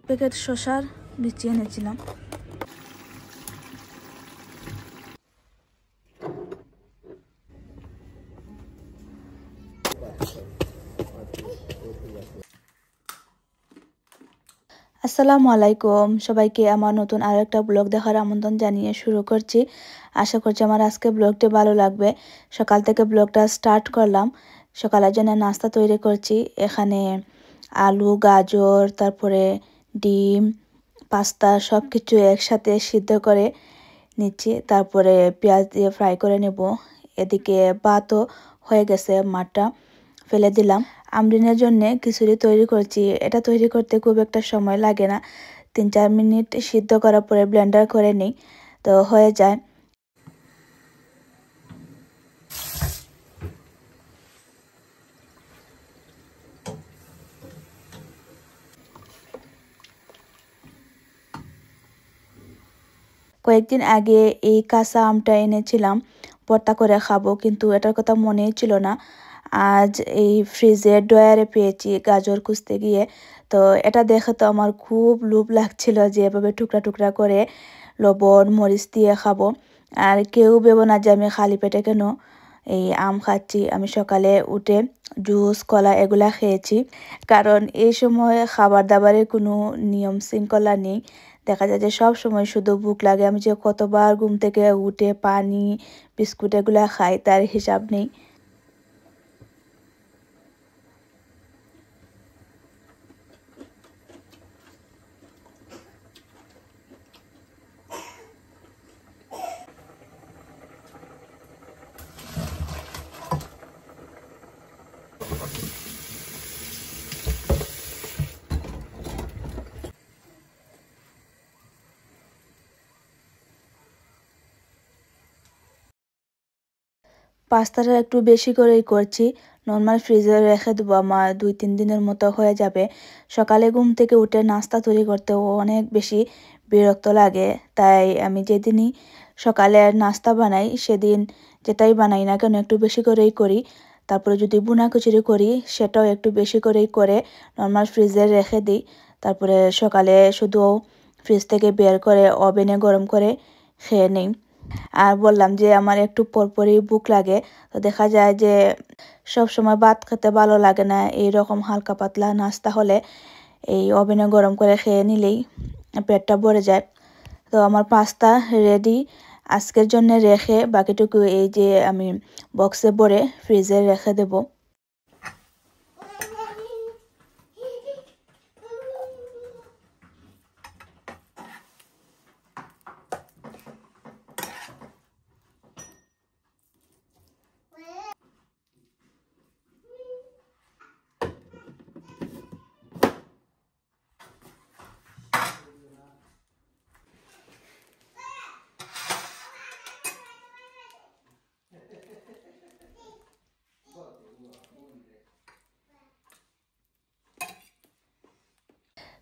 Packet শসার বিচি এনেছিলাম। আসসালামু আলাইকুম, সবাইকে আমার নতুন আরো একটা ব্লগ দেখার আমন্ত্রণ জানিয়ে শুরু করছি। আশা করছি আমার আজকে ব্লগটি ভালো লাগবে। সকাল থেকে ব্লগটা স্টার্ট করলাম। সকালের জন্য নাস্তা তৈরি করছি। এখানে আলু, গাজর, তারপরে ডিম, পাস্তা সব কিছু একসাথে সিদ্ধ করে নিচ্ছি। তারপরে পেঁয়াজ দিয়ে ফ্রাই করে নেব। এদিকে ভাতও হয়ে গেছে, মাঠটা ফেলে দিলাম। আমরিনের জন্য খিচুড়ি তৈরি করছি। এটা তৈরি করতে খুব একটা সময় লাগে না, 3-4 মিনিট সিদ্ধ করার পরে ব্লেন্ডার করে নিই, তো হয়ে যায়। কয়েকদিন আগে এই কাঁচা আমটা এনেছিলাম, ভর্তা করে খাবো, কিন্তু এটার কথা মনেই ছিল না। আজ এই ফ্রিজে ড্রয়ারে পেয়েছি গাজর খুঁজতে গিয়ে। তো এটা দেখে তো আমার খুব লোভ লাগছিল যে এভাবে টুকরা টুকরা করে লবণ মরিচ দিয়ে খাবো। আর কেউ ভেবো না যে আমি খালি পেটে কেন এই আম খাচ্ছি। আমি সকালে উঠে জুস, কলা এগুলা খেয়েছি, কারণ এই সময় খাবার দাবারের কোনো নিয়ম শৃঙ্খলা নেই। দেখা যায় যে সব সময় শুধু ভুক লাগে। আমি যে কতবার ঘুম থেকে উঠে পানি, বিস্কুট এগুলা খাই তার হিসাব নেই। পাস্তাটা একটু বেশি করেই করছি। নর্মাল ফ্রিজে রেখে দেবো, আমার 2-3 দিনের মতো হয়ে যাবে। সকালে ঘুম থেকে উঠে নাস্তা তৈরি করতেও অনেক বেশি বিরক্ত লাগে। তাই আমি যেদিনই সকালে নাস্তা বানাই সেদিন যেটাই বানাই না কেন একটু বেশি করেই করি। তারপরে যদি বুনা খিচুড়ি করি সেটাও একটু বেশি করেই করে নর্মাল ফ্রিজে রেখে দিই। তারপরে সকালে শুধু ফ্রিজ থেকে বের করে ওভেনে গরম করে খেয়ে নিই। আর বললাম যে আমার একটু পরপরই ভুক লাগে, তো দেখা যায় যে সব সময় ভাত খেতে ভালো লাগে না। এইরকম হালকা পাতলা নাস্তা হলে এই ওভেনে গরম করে খেয়ে নিলেই পেটটা ভরে যায়। তো আমার পাস্তা রেডি। আজকের জন্য রেখে বাকিটুকু এই যে আমি বক্সে ভরে ফ্রিজে রেখে দেব।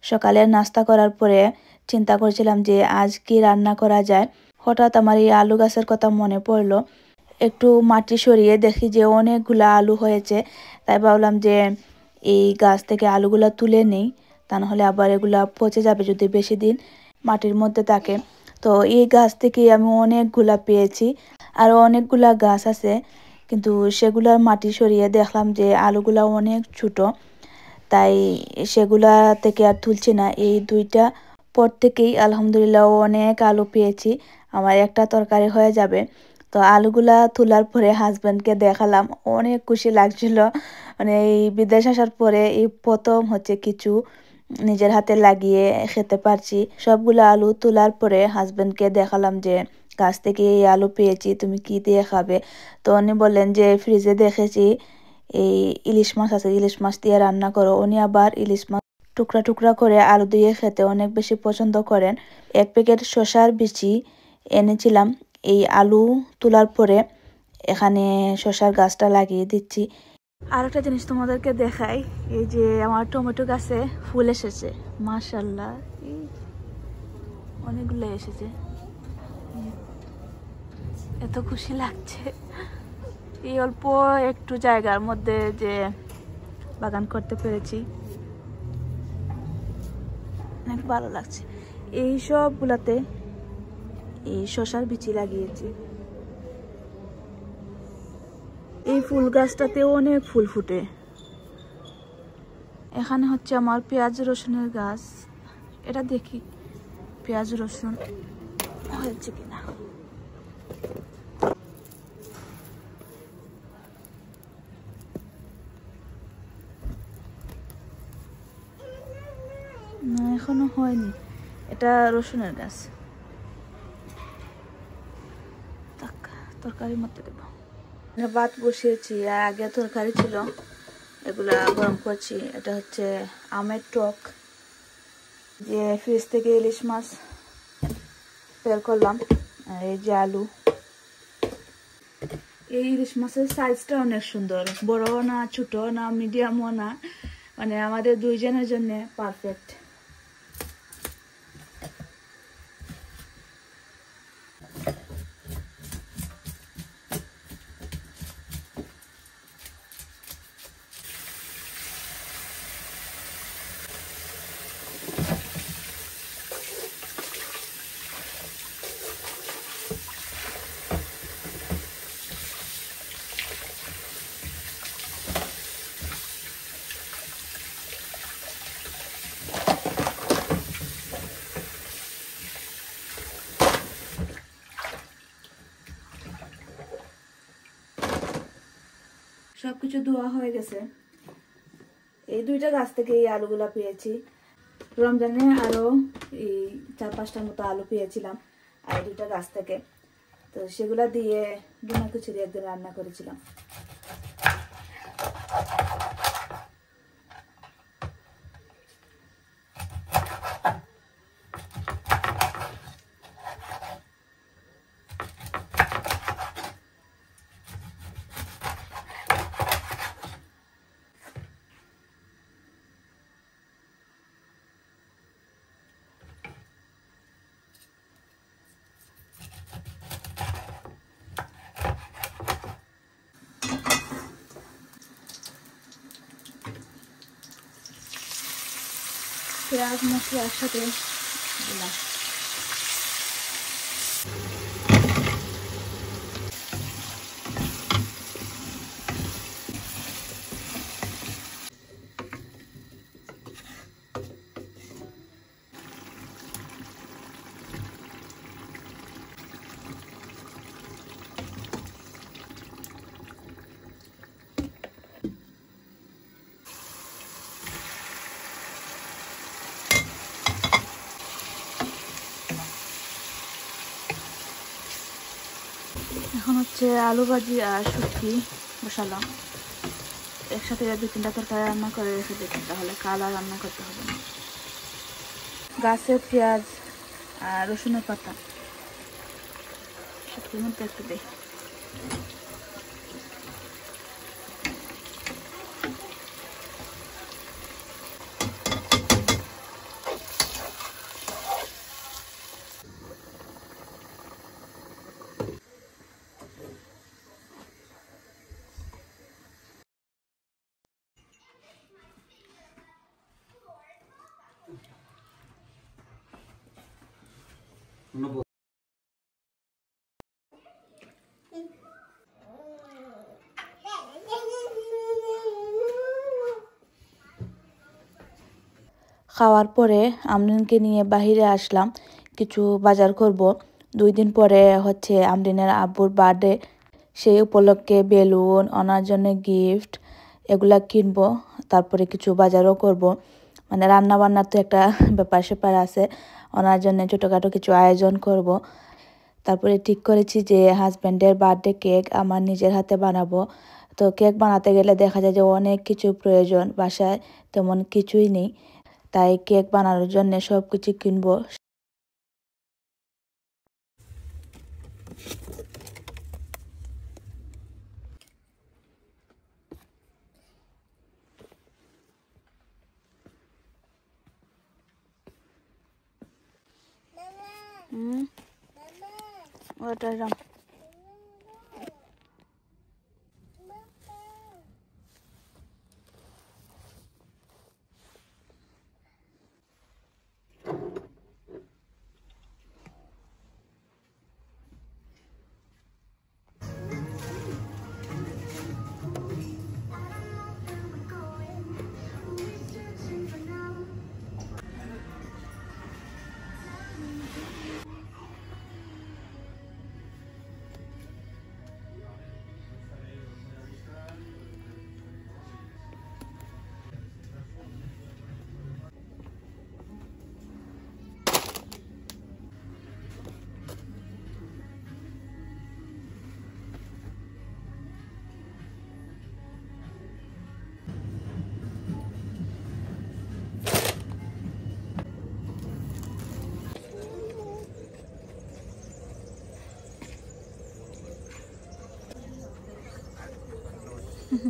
সকালের নাস্তা করার পরে চিন্তা করছিলাম যে আজ কি রান্না করা যায়। হঠাৎ আমার এই আলু গাছের কথা মনে পড়লো। একটু মাটি সরিয়ে দেখি যে অনেকগুলা আলু হয়েছে। তাই ভাবলাম যে এই গাছ থেকে আলুগুলা তুলে নেই, তা নাহলে আবার এগুলা পচে যাবে যদি বেশি দিন মাটির মধ্যে থাকে। তো এই গাছ থেকে আমি অনেকগুলা পেয়েছি। আরও অনেকগুলা গাছ আছে, কিন্তু সেগুলার মাটি সরিয়ে দেখলাম যে আলুগুলা অনেক ছোট, তাই সেগুলা থেকে আর তুলছি না। এই 2টা পর থেকেই আলহামদুলিল্লাহ অনেক আলু পেয়েছি, আমার একটা তরকারি হয়ে যাবে। তো আলুগুলা তোলার পরে হাজব্যান্ডকে দেখালাম, অনেক খুশি লাগছিল। মানে এই বিদেশ আসার পরে এই প্রথম হচ্ছে কিছু নিজের হাতে লাগিয়ে খেতে পারছি। সবগুলো আলু তোলার পরে হাজব্যান্ডকে দেখালাম যে গাছ থেকে এই আলু পেয়েছি, তুমি কি দিয়ে খাবে। তো উনি বললেন যে ফ্রিজে দেখেছি এই ইলিশ মাছ আছে, ইলিশ মাছ দিয়ে রান্না করো। উনি আবার ইলিশ মাছ টুকরা টুকরা করে আলু দিয়ে খেতে অনেক বেশি পছন্দ করেন। 1 প্যাকেট শসার বিচি এনেছিলাম। এই আলু তোলার পরে এখানে শসার গাছটা লাগিয়ে দিচ্ছি। আর একটা জিনিস তোমাদেরকে দেখাই, এই যে আমার টমেটো গাছে ফুল এসেছে, মাশাআল্লাহ অনেকগুলো এসেছে। এত খুশি লাগছে এই অল্প একটু জায়গার মধ্যে যে বাগান করতে পেরেছি। অনেক ভালো লাগছে। এই সবগুলাতে এই শশার বিচি লাগিয়েছি। এই ফুল গাছটাতেও অনেক ফুল ফুটে। এখানে হচ্ছে আমার পেঁয়াজ রসুনের গাছ। এটা দেখি পেঁয়াজ রসুন হয়েছে কিনা। না, এখনো হয়নি। এটা রসুনের গাছ। তরকারির মধ্যে দেবো। ভাত বসিয়েছি, আর আগে তরকারি ছিল, এগুলা গরম করছি। এটা হচ্ছে আমের টক, যে ফ্রিজ থেকে ইলিশ মাছ বের করলাম। আর এই যে আলু। এই ইলিশ মাছের সাইজটা অনেক সুন্দর, বড়ও না ছোটও না মিডিয়ামও না, মানে আমাদের দুইজনের জন্য পারফেক্ট। সবকিছু ধোয়া হয়ে গেছে। এই দুইটা গাছ থেকে এই আলুগুলা পেয়েছি। রমজানে আরো এই 4-5টার মতো আলু পেয়েছিলাম আর দুইটা গাছ থেকে, তো সেগুলা দিয়ে বিনা খিচুড়ি একদিন রান্না করেছিলাম। পেঁয়াজ মশলা একসাথে দিলাম। এখন হচ্ছে আলু ভাজি আর শুটকি বসালাম। একসাথে 2-3টা তরকারি রান্না করে রেখে দিচ্ছি, তাহলে কাল আর রান্না করতে হবে না। গাছের পেঁয়াজ আর রসুনের পাতা শুটকির মধ্যে একটু দিই। খাওয়ার পরে আমরিনকে নিয়ে বাহিরে আসলাম, কিছু বাজার করব। 2 দিন পরে হচ্ছে আমরিনের আব্বুর বার্থডে, সেই উপলক্ষে বেলুন, ওনার জন্য গিফট এগুলা কিনবো। তারপরে কিছু বাজারও করব, মানে রান্না বান্নার তো একটা ব্যাপার স্যাপার আছে, ওনার জন্য ছোটোখাটো কিছু আয়োজন করব। তারপরে ঠিক করেছি যে হাজব্যান্ডের বার্থডে কেক আমার নিজের হাতে বানাবো। তো কেক বানাতে গেলে দেখা যায় যে অনেক কিছু প্রয়োজন, বাসায় তেমন কিছুই নেই, তাই কেক বানানোর জন্য সব কিছু কিনবো। ওটাই রাম। একটা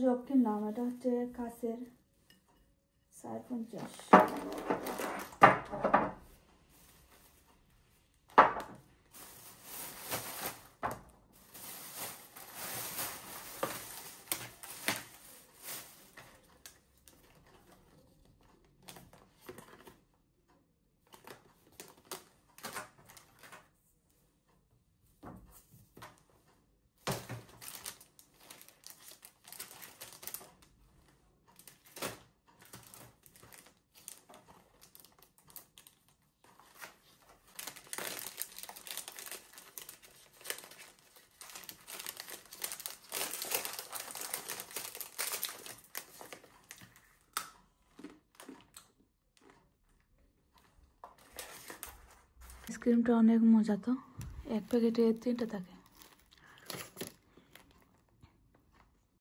জগ কিনলাম, এটা হচ্ছে কাছের 450। আইসক্রিমটা অনেক মজা, তো এক প্যাকেটে 3টা থাকে।